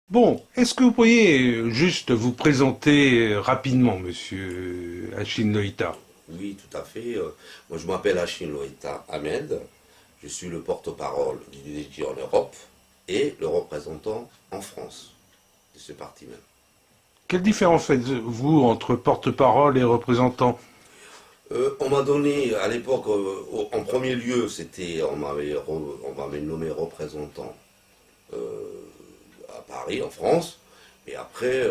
Bon, est-ce que vous pourriez juste vous présenter rapidement, monsieur Achille Loïta? Oui, tout à fait. Moi, je m'appelle Achille Loïta Ahmed. Je suis le porte-parole du DDJ en Europe et le représentant en France de ce parti même. Quelle différence faites-vous entre porte-parole et représentant? On m'a donné à l'époque, en premier lieu, on m'avait nommé représentant à Paris, en France. Et après,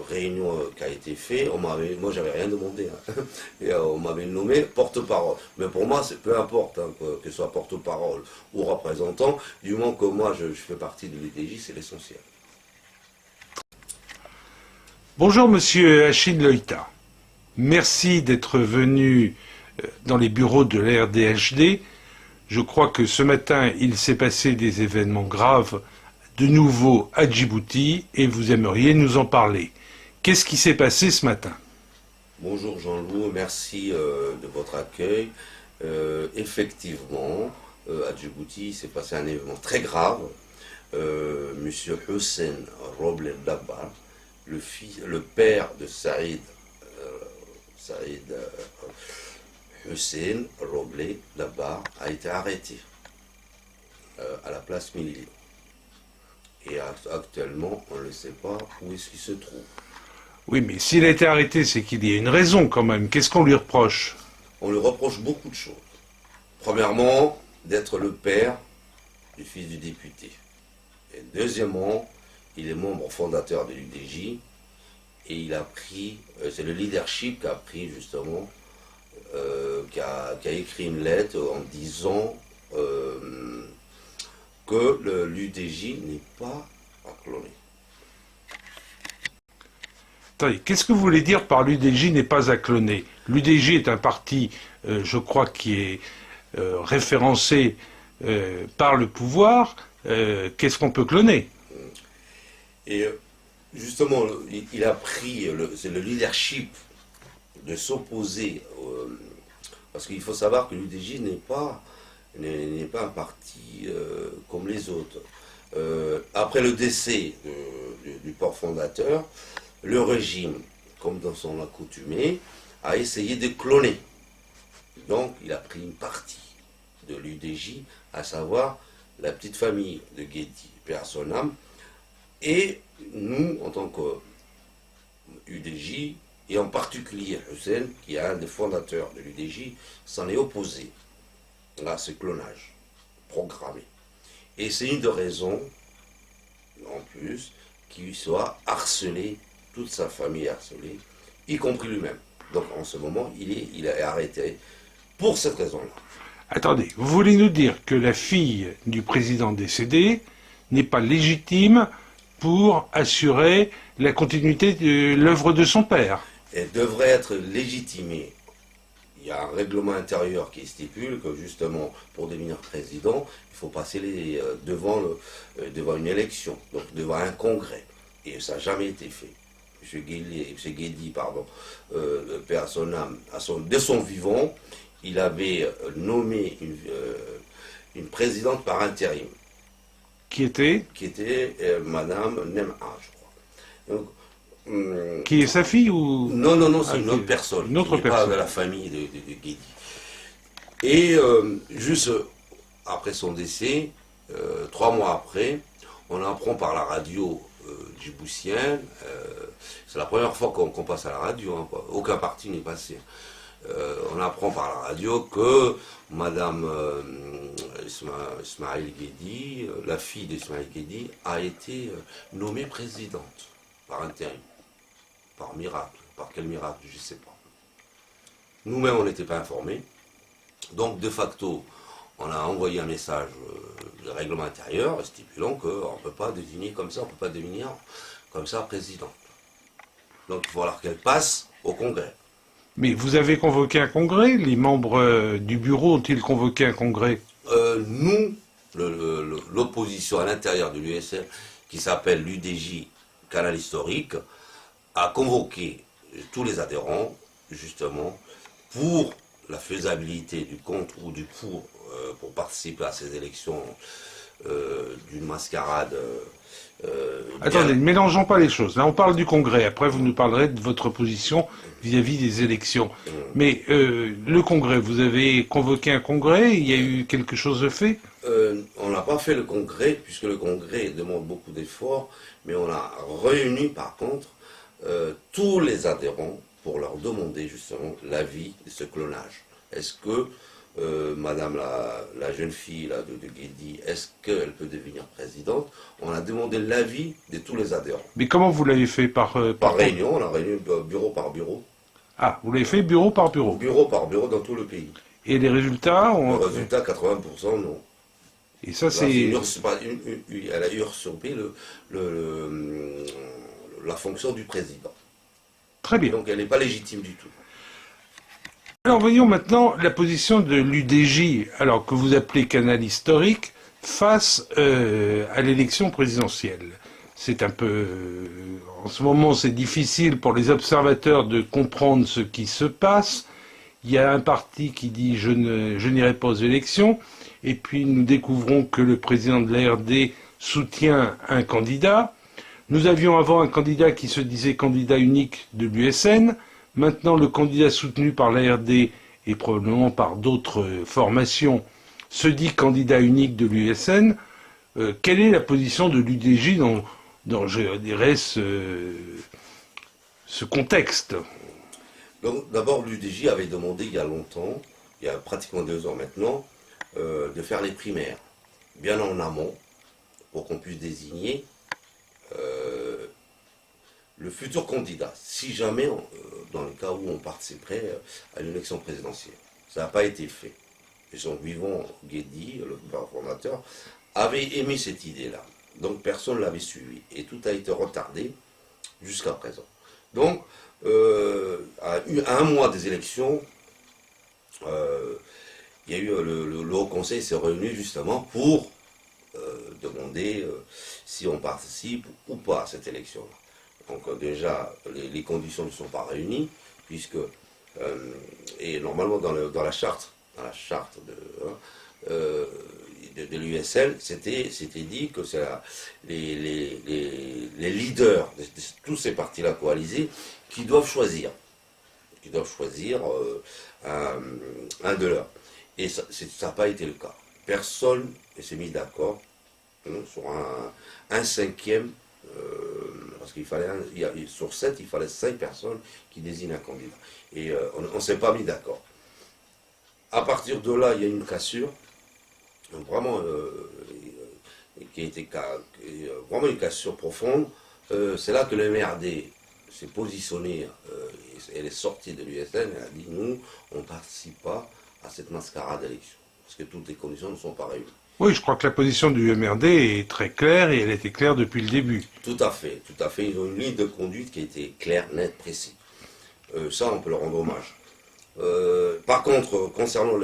réunion qui a été faite, moi j'avais rien demandé, hein. Et on m'avait nommé porte-parole. Mais pour moi, c'est peu importe, hein, que ce soit porte-parole ou représentant, du moment que moi je fais partie de l'UDJ, c'est l'essentiel. Bonjour, monsieur Achille Loïta. Merci d'être venu dans les bureaux de la RDHD. Je crois que ce matin, il s'est passé des événements graves de nouveau à Djibouti et vous aimeriez nous en parler. Qu'est-ce qui s'est passé ce matin? Bonjour Jean-Loup, merci de votre accueil. Effectivement, à Djibouti, il s'est passé un événement très grave. Monsieur Hussein Roble Dabbar, le père de Saïd Hussein Roble Dabbar, a été arrêté à la place Milly. Et actuellement, on ne sait pas où est-ce qu'il se trouve. Oui, mais s'il a été arrêté, c'est qu'il y a une raison quand même. Qu'est-ce qu'on lui reproche? On lui reproche beaucoup de choses. Premièrement, d'être le père du fils du député. Et deuxièmement, il est membre fondateur de l'UDJ et il a pris, c'est le leadership qui a pris justement, qui a écrit une lettre en disant que l'UDJ n'est pas à cloner. Attendez, qu'est-ce que vous voulez dire par l'UDJ n'est pas à cloner? L'UDJ est un parti, je crois, qui est référencé par le pouvoir. Qu'est-ce qu'on peut cloner? Et justement, il a pris, c'est le leadership de s'opposer, parce qu'il faut savoir que l'UDJ n'est pas un parti comme les autres. Après le décès du port fondateur, le régime, comme dans son accoutumé, a essayé de cloner. Donc il a pris une partie de l'UDJ, à savoir la petite famille de Guédi, paix à son âme, et nous, en tant qu'UDJ, et en particulier Hussein, qui est un des fondateurs de l'UDJ, s'en est opposé à ce clonage programmé. Et c'est une des raisons, en plus, qu'il soit harcelé, toute sa famille est harcelée, y compris lui-même. Donc en ce moment, il est arrêté pour cette raison-là. Attendez, vous voulez nous dire que la fille du président décédé n'est pas légitime pour assurer la continuité de l'œuvre de son père? Elle devrait être légitimée. Il y a un règlement intérieur qui stipule que justement, pour devenir président, il faut passer devant une élection, donc devant un congrès. Et ça n'a jamais été fait. M. Guédi, pardon, père à son âme, de son vivant, il avait nommé une présidente par intérim, Qui était? qui était Madame Nem'a, je crois. Donc, Qui est sa fille ou... non, non, non, Ah, c'est une autre personne, une qui autre n'est pas de personne. la famille de Guédi. Et juste après son décès, 3 mois après, on apprend par la radio djiboutienne, c'est la première fois qu'on passe à la radio, hein, aucun parti n'est passé. On apprend par la radio que Madame Ismaël Guédi, la fille d'Ismaël Guédi, a été nommée présidente par intérim, par miracle. Par quel miracle, je ne sais pas. Nous-mêmes, on n'était pas informés. Donc, de facto, on a envoyé un message de règlement intérieur stipulant qu'on ne peut pas désigner comme ça, on ne peut pas devenir comme ça présidente. Donc, il va falloir qu'elle passe au Congrès. Mais vous avez convoqué un congrès? Les membres du bureau ont-ils convoqué un congrès? Nous, l'opposition à l'intérieur de l'USL, qui s'appelle l'UDJ Canal Historique, a convoqué tous les adhérents, justement, pour la faisabilité du contre ou du pour participer à ces élections d'une mascarade Attendez, ne mélangeons pas les choses. Là, on parle du Congrès. Après, vous nous parlerez de votre position vis-à-vis des élections. Mais le Congrès, vous avez convoqué un Congrès, il y a eu quelque chose de fait? On n'a pas fait le congrès, puisque le congrès demande beaucoup d'efforts, mais on a réuni par contre tous les adhérents pour leur demander justement l'avis de ce clonage. Est-ce que Madame la jeune fille là, de Guédi, est-ce qu'elle peut devenir présidente? On a demandé l'avis de tous les adhérents. Mais comment vous l'avez fait Par réunion, on a réuni bureau par bureau. Ah, vous l'avez fait bureau par bureau. Bureau par bureau dans tout le pays. Et les résultats Le résultat, 80% non. Et ça, c'est... Elle a usurpé la fonction du président. Très bien. Donc elle n'est pas légitime du tout. Alors voyons maintenant la position de l'UDJ, alors que vous appelez canal historique, face à l'élection présidentielle. C'est un peu... en ce moment, c'est difficile pour les observateurs de comprendre ce qui se passe. Il y a un parti qui dit je n'irai pas aux élections, et puis nous découvrons que le président de l'ARD soutient un candidat. Nous avions avant un candidat qui se disait candidat unique de l'USN. Maintenant, le candidat soutenu par l'ARD et probablement par d'autres formations se dit candidat unique de l'USN. Quelle est la position de l'UDJ dans je dirais, ce contexte? Donc d'abord, l'UDJ avait demandé il y a longtemps, il y a pratiquement 2 ans maintenant, de faire les primaires, bien en amont, pour qu'on puisse désigner le futur candidat, si jamais, dans le cas où on participerait à l'élection présidentielle. Ça n'a pas été fait. Et son vivant Guédi, le fondateur, avait émis cette idée-là. Donc personne ne l'avait suivi. Et tout a été retardé jusqu'à présent. Donc, à un mois des élections, il y a eu le Haut Conseil s'est réuni justement pour demander si on participe ou pas à cette élection-là. Donc déjà, les conditions ne sont pas réunies, puisque, et normalement dans la charte de l'USL, c'était dit que c'est les leaders de tous ces partis-là coalisés qui doivent choisir un de leurs. Et ça n'a pas été le cas. Personne ne s'est mis d'accord sur un cinquième, parce qu'il fallait, sur 7, il fallait 5 personnes qui désignent un candidat. Et on ne s'est pas mis d'accord. À partir de là, il y a une cassure, vraiment, qui a été vraiment une cassure profonde. C'est là que le MRD s'est positionné, elle est sortie de l'USN, elle a dit nous, on ne participe pas à cette mascarade d'élection, parce que toutes les conditions ne sont pas réunies. Oui, je crois que la position du MRD est très claire et elle était claire depuis le début. Tout à fait, tout à fait. Ils ont une ligne de conduite qui a été claire, nette, précise. Ça, on peut leur rendre hommage. Par contre, concernant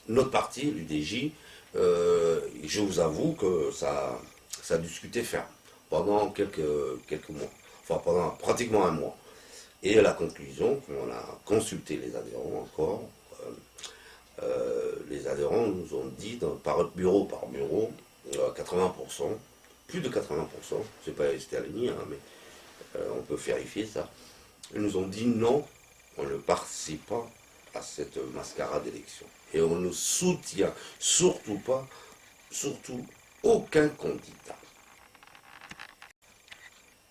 notre parti, l'UDJ, je vous avoue que ça a discuté ferme pendant quelques mois, enfin pendant pratiquement un mois. Et à la conclusion, on a consulté les adhérents encore. Les adhérents nous ont dit, par bureau, 80%, plus de 80%, c'est pas resté à l'ennemi, mais on peut vérifier ça. Ils nous ont dit non, on ne participe pas à cette mascarade d'élection. Et on ne soutient surtout pas, aucun candidat.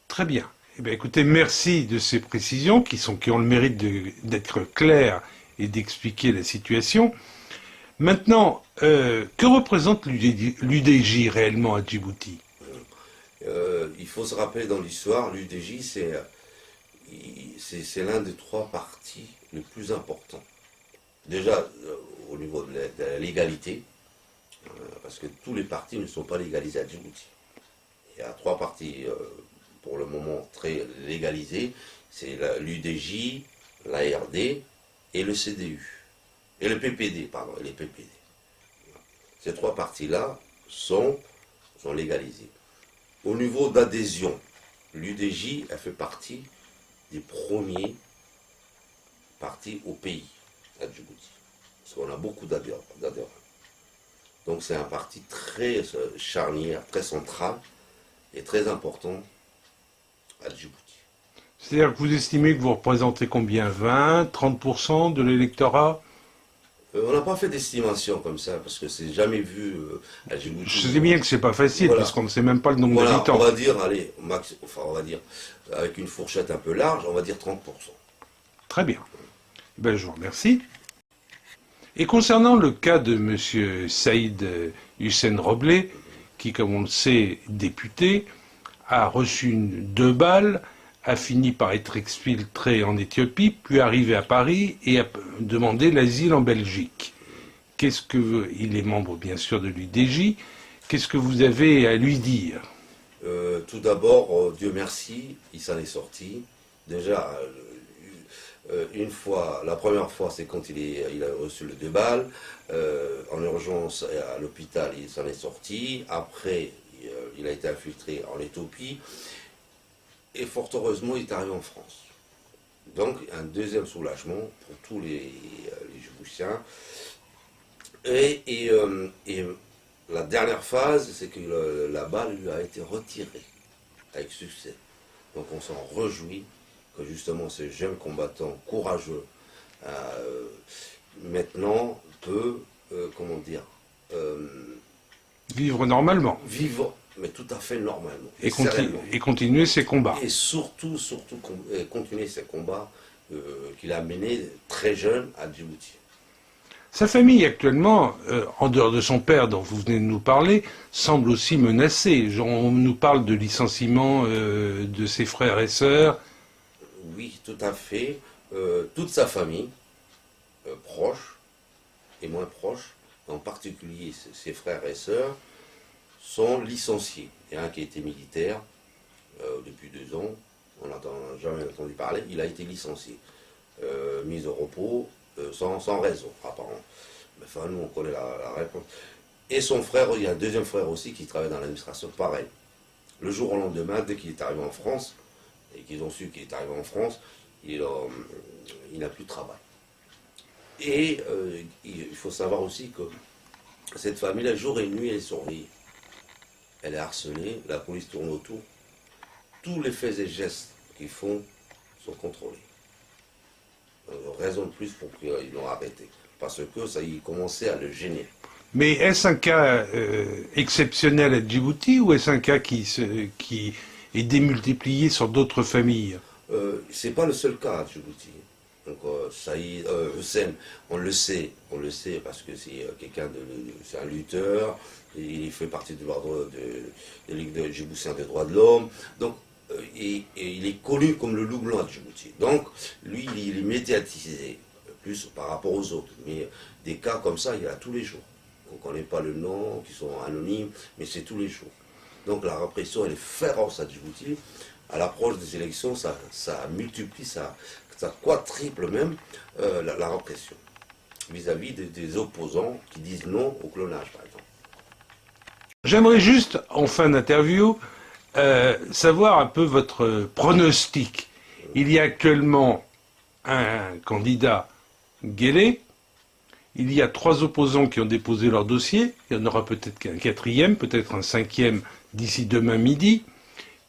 Très bien. Eh bien, écoutez, merci de ces précisions qui ont le mérite d'être claires et d'expliquer la situation. Maintenant, que représente l'UDJ réellement à Djibouti? Il faut se rappeler dans l'histoire, l'UDJ, c'est l'un des 3 partis les plus importants. Déjà, au niveau de la légalité, parce que tous les partis ne sont pas légalisés à Djibouti. Il y a 3 partis, pour le moment, très légalisés. C'est l'UDJ, l'ARD et le CDU. Et le PPD, pardon, et les PPD. Ces 3 partis-là sont légalisés. Au niveau d'adhésion, l'UDJ a fait partie des premiers partis au pays, à Djibouti. Parce qu'on a beaucoup d'adhérents. Donc c'est un parti très charnière, très central, est très important à Djibouti. C'est-à-dire que vous estimez que vous représentez combien? 20, 30% de l'électorat? On n'a pas fait d'estimation comme ça, parce que c'est jamais vu à Je Djibouti. sais bien que c'est pas facile, Voilà. parce qu'on ne sait même pas le nombre Voilà, d'habitants. on va dire, allez, enfin on va dire, avec une fourchette un peu large, on va dire 30%. Très bien. Ben, je vous remercie. Et concernant le cas de M. Saïd Hussein Roblé, qui, comme on le sait, député, a reçu 2 balles, a fini par être exfiltré en Éthiopie, puis arrivé à Paris et a demandé l'asile en Belgique. Il est membre bien sûr de l'UDJ. Qu'est-ce que vous avez à lui dire? Tout d'abord, Dieu merci, il s'en est sorti. Déjà, une fois, la première fois, c'est quand il a reçu le 2 balles. En urgence à l'hôpital, il s'en est sorti. Après, il a été infiltré en Éthiopie. Et fort heureusement, il est arrivé en France. Donc, un deuxième soulagement pour tous les Djiboutiens. Et la dernière phase, c'est que la balle lui a été retirée avec succès. Donc, on s'en réjouit que justement ce jeune combattant courageux maintenant peut, comment dire, Vivre normalement. vivre, mais tout à fait normalement. Et continuer ses combats. Et surtout, continuer ses combats qu'il a menés très jeune à Djibouti. Sa famille actuellement, en dehors de son père dont vous venez de nous parler, semble aussi menacée. On nous parle de licenciement de ses frères et sœurs. Oui, tout à fait. Toute sa famille, proche et moins proche, en particulier ses frères et sœurs, sont licenciés. Il y a un qui a été militaire depuis 2 ans, on n'a jamais entendu parler, il a été licencié. Mis au repos, sans raison, apparemment. Mais enfin, nous, on connaît la réponse. Et son frère, il y a un deuxième frère aussi qui travaille dans l'administration, pareil. Le jour au lendemain, dès qu'il est arrivé en France, et qu'ils ont su qu'il est arrivé en France, il n'a plus de travail. Et il faut savoir aussi que cette famille-là, jour et nuit, elle est surveillée. Elle est harcelée, la police tourne autour. Tous les faits et gestes qu'ils font sont contrôlés. Raison de plus pour qu'ils l'ont arrêté. Parce que ça y commençait à le gêner. Mais est-ce un cas exceptionnel à Djibouti ou est-ce un cas qui est démultiplié sur d'autres familles? C'est pas le seul cas à Djibouti. Donc Saïd Hussein, on le sait parce que c'est c'est un lutteur, il fait partie de l'ordre de Ligue de Djiboutien des droits de l'homme. Donc et il est connu comme le loup blanc à Djibouti. Donc lui, il est médiatisé plus par rapport aux autres. Mais des cas comme ça, il y en a tous les jours. On ne connaît pas le nom, qui sont anonymes, mais c'est tous les jours. Donc la répression, elle est féroce à Djibouti. À l'approche des élections, ça multiplie, ça quadruple même la répression vis-à-vis des opposants qui disent non au clonage, par exemple. J'aimerais juste, en fin d'interview, savoir un peu votre pronostic. Il y a actuellement un candidat Guélé, il y a 3 opposants qui ont déposé leur dossier, il y en aura peut-être qu'un 4e, peut-être un 5e d'ici demain midi.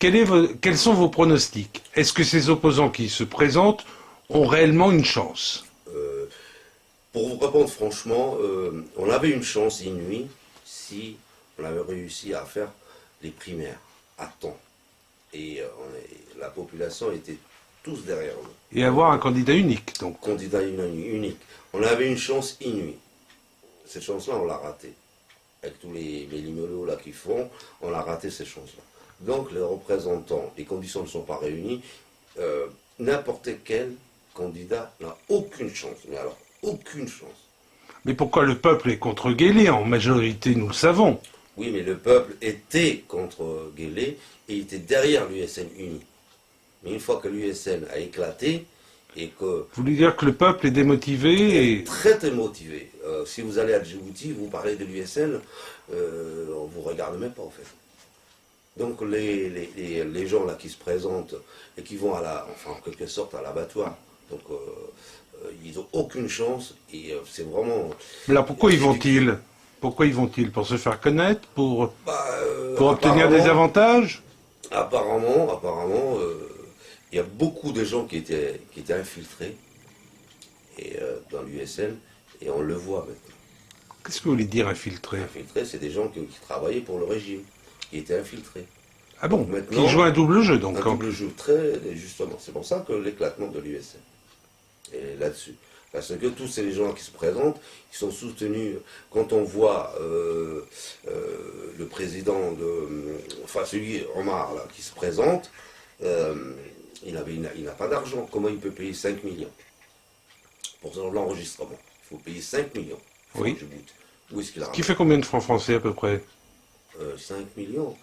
Quels sont vos pronostics? Est-ce que ces opposants qui se présentent ont réellement une chance? Pour vous répondre franchement, on avait une chance inouïe si on avait réussi à faire les primaires à temps. Et la population était tous derrière nous. Et avoir un candidat unique, donc. Candidat unique. On avait une chance inouïe. Cette chance-là, on l'a ratée. Avec tous les limolos là qui font, on a raté cette chance-là. Donc les représentants, les conditions ne sont pas réunies. N'importe quel candidat n'a aucune chance. Mais alors, aucune chance. Mais pourquoi le peuple est contre Guélé? En majorité, nous le savons. Oui, mais le peuple était contre Guélé et il était derrière l'USN uni. Mais une fois que l'USN a éclaté et que... Vous voulez dire que le peuple est démotivé et... Très très motivé. Si vous allez à Djibouti, vous parlez de l'USN, on vous regarde même pas en fait. Donc les gens là qui se présentent et qui vont en quelque sorte à l'abattoir, donc ils n'ont aucune chance et c'est vraiment... Mais alors pourquoi y vont-ils? Pourquoi y vont-ils? Pour se faire connaître? Pour obtenir des avantages? Apparemment, il y a beaucoup de gens qui étaient infiltrés dans l'USN, et on le voit maintenant. Qu'est-ce que vous voulez dire infiltré? Infiltrés, c'est des gens qui travaillaient pour le régime, qui étaient infiltrés. Ah bon, Maintenant, qui joue un double jeu donc. un double jeu, très justement. C'est pour ça que l'éclatement de l'USN est là-dessus. Parce que tous ces gens qui se présentent, qui sont soutenus. Quand on voit le président enfin celui Omar là, qui se présente, il n'a pas d'argent. Comment il peut payer 5 millions pour l'enregistrement? Il faut payer 5 millions. Oui. Où est-ce qu'il a Ce qui fait combien de francs français à peu près? 5 millions.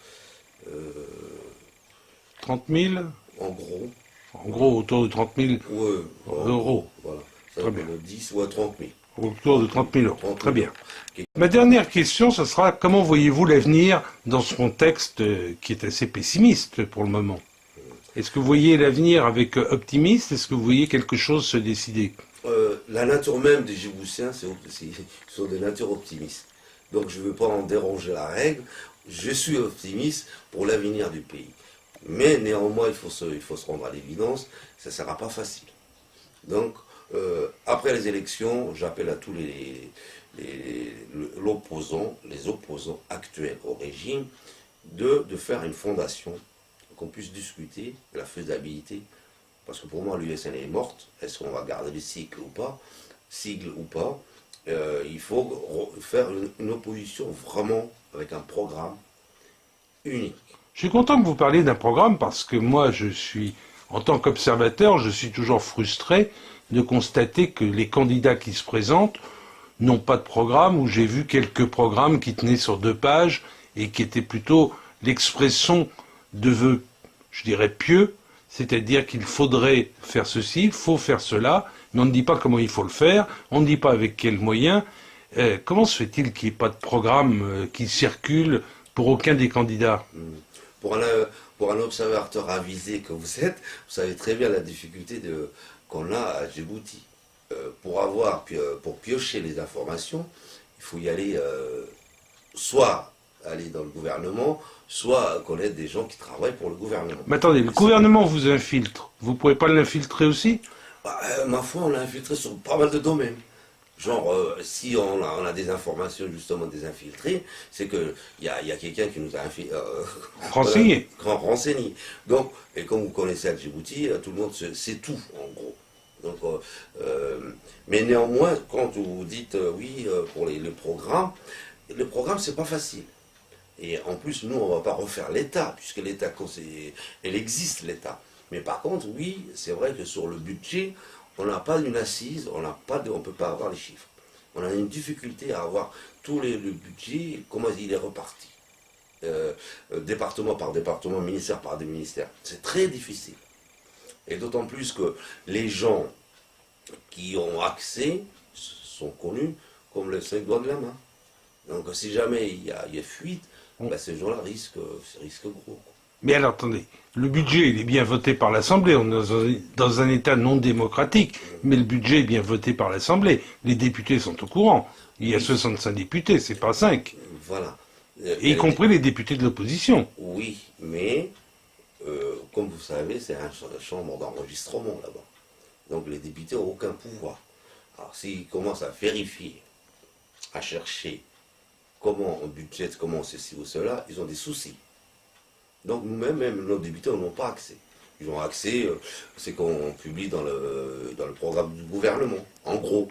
30 000? En gros. En gros, autour de 30 000 Ouais, euros. Voilà. Très bien. 10 ou 30 000. Autour de 30 000 euros. 30 000 Très bien. euros. Ma dernière question, ce sera comment voyez-vous l'avenir dans ce contexte qui est assez pessimiste pour le moment? Est-ce que vous voyez l'avenir avec optimisme? Est-ce que vous voyez quelque chose se décider? La nature même des Djiboutiens, sont des natures optimistes. Donc je ne veux pas en déranger la règle. Je suis optimiste pour l'avenir du pays. Mais néanmoins, il faut se rendre à l'évidence, ça ne sera pas facile. Donc, après les élections, j'appelle à tous les opposants actuels au régime de faire une fondation, qu'on puisse discuter de la faisabilité. Parce que pour moi, l'USN est morte. Est-ce qu'on va garder le sigle ou pas? Il faut faire une opposition vraiment avec un programme unique. Je suis content que vous parliez d'un programme parce que moi, en tant qu'observateur, je suis toujours frustré de constater que les candidats qui se présentent n'ont pas de programme, ou j'ai vu quelques programmes qui tenaient sur 2 pages et qui étaient plutôt l'expression de vœux, je dirais, pieux, c'est-à-dire qu'il faudrait faire ceci, il faut faire cela, mais on ne dit pas comment il faut le faire, on ne dit pas avec quels moyens. Comment se fait-il qu'il n'y ait pas de programme qui circule pour aucun des candidats? Pour un observateur avisé que vous êtes, vous savez très bien la difficulté qu'on a à Djibouti. Pour piocher les informations, il faut y aller, soit aller dans le gouvernement, soit connaître des gens qui travaillent pour le gouvernement. Mais attendez, le gouvernement vous infiltre. Vous ne pouvez pas l'infiltrer aussi? Ma foi, on l'a infiltré sur pas mal de domaines. Genre, si on a des informations justement des infiltrés, c'est qu'il y a quelqu'un qui nous a renseigné. Renseigné. Donc, et comme vous connaissez à Djibouti, tout le monde sait tout, en gros. Donc, mais néanmoins, quand vous dites oui pour les programmes, le programme, c'est pas facile. Et en plus, nous, on ne va pas refaire l'État, puisque l'État, elle existe, l'État. Mais par contre, oui, c'est vrai que sur le budget, on n'a pas une assise, on ne peut pas avoir les chiffres. On a une difficulté à avoir le budget, comment il est reparti. Département par département, ministère par ministère. C'est très difficile. Et d'autant plus que les gens qui ont accès sont connus comme le 5 doigts de la main. Donc si jamais il y a fuite, ces gens-là risquent gros. Mais alors attendez, le budget il est bien voté par l'Assemblée, on est dans un État non démocratique, mais le budget est bien voté par l'Assemblée. Les députés sont au courant. Il y a 65 députés, c'est pas 5. Voilà. Et y compris les députés de l'opposition. Oui, mais comme vous savez, c'est un chambre d'enregistrement là-bas. Donc les députés n'ont aucun pouvoir. Alors s'ils commencent à vérifier, à chercher comment on budgète, comment ceci ou cela, ils ont des soucis. Donc nous-mêmes, même nos députés n'ont pas accès. Ils ont accès, c'est qu'on publie dans le programme du gouvernement, en gros.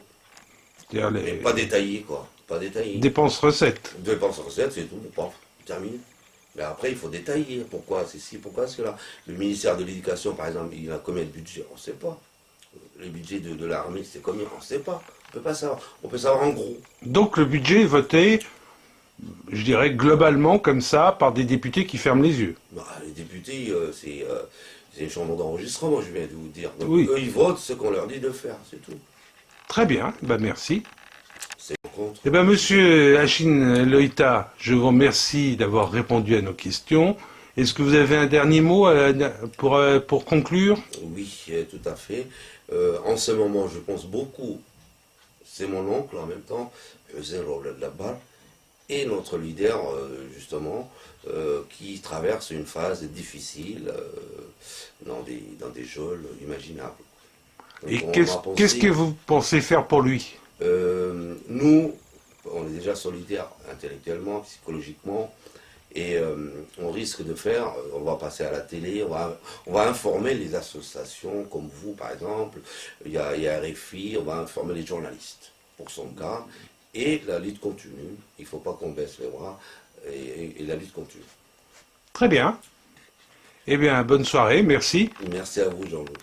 Mais pas détaillé, quoi. Pas détaillé. Dépenses-recettes. Dépenses-recettes, c'est tout, pas terminé. Mais après, il faut détailler. Pourquoi ceci, pourquoi cela. Le ministère de l'Éducation, par exemple, il a combien de budget? On ne sait pas. Le budget de l'armée, c'est combien? On ne sait pas. On peut pas savoir. On peut savoir en gros. Donc le budget est voté, je dirais globalement comme ça, par des députés qui ferment les yeux. Les députés, c'est une chambre d'enregistrement, je viens de vous dire. Donc oui. Eux, ils votent ce qu'on leur dit de faire, c'est tout. Très bien, merci. C'est contre. Eh bien, monsieur Achine Loïta, je vous remercie d'avoir répondu à nos questions. Est-ce que vous avez un dernier mot pour conclure? Oui, tout à fait. En ce moment, je pense beaucoup, c'est mon oncle en même temps, Hussein Labar, et notre leader, justement, qui traverse une phase difficile dans des geôles imaginables. Donc, Et on a qu'est-ce que pensé, vous pensez faire pour lui? nous, on est déjà solidaires intellectuellement, psychologiquement, et on risque de faire, on va passer à la télé, on va informer les associations comme vous par exemple, il y a RFI, on va informer les journalistes pour son cas, et la lutte continue, il ne faut pas qu'on baisse les bras, et la lutte continue. Très bien. Eh bien, bonne soirée, merci. Merci à vous Jean-Loup.